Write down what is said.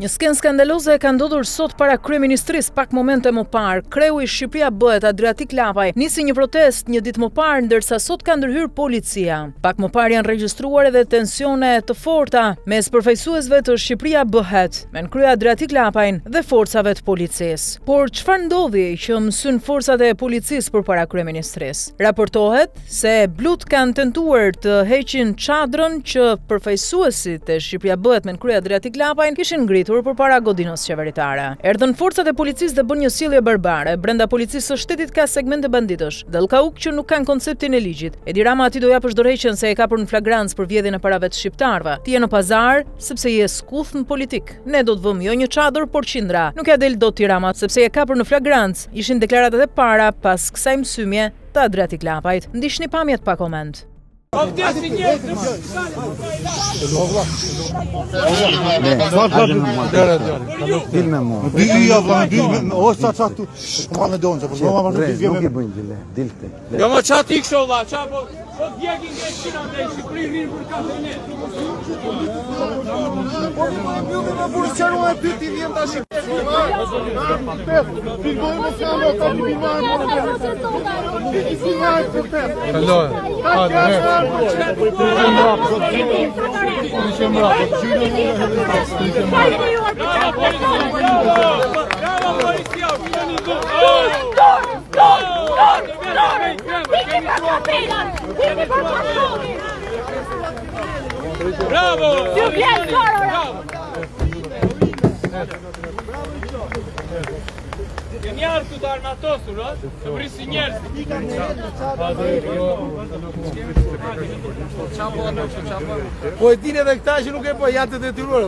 Një skenë skandaloze ka ndodhur sot para kryeministrisë pak momente më parë. Kreu i Shqipëria Bëhet, Adriatik Lapaj, nisi një protestë një ditë më parë, ndërsa sot ka ndërhyrë policia. Pak më parë janë regjistruar edhe tensione të forta mes përfaqësuesve të Shqipëria Bëhet, me në krye Adriatik Lapajn dhe forcave të policisë. Por çfarë ndodhi që mësyn forcat e policisë përpara kryeministrisë? Raportohet se blut kanë tentuar të heqin çadrën që përfaqësuesit e Shqipëria Bëhet me në krye Adriatik Lapajn kishin ngritur përpara godinës qeveritare. Erdhën forcat e policisë dhe bën një sjellje barbare. Brenda policisë së shtetit ka segmente banditësh, dallkauk që nuk kanë konceptin e ligjit. Edi Rama aty do japësh dorëheqjen se e ka për në flagrancë për vjedhjen e parave të shqiptarëve. Ti je në pazar sepse je skuthën politik. Ne do të vëmë jo një çadër, por qindra. Nuk ja del dot Edi Rama sepse e ka për në flagrancë. Ishin deklaratat e para pas kësaj mësymje të Adriatik Lapajt. Ndiqni pamjet pa koment. Jo ma qa ti kësho vla, qa po djekin nga Shqina dhe Shqipëri rinë për kafe Bravo! Jemi njarë të armatosur, të vrisi njerës. Po e tine dhe këta që nuk e po jatë të detyruar,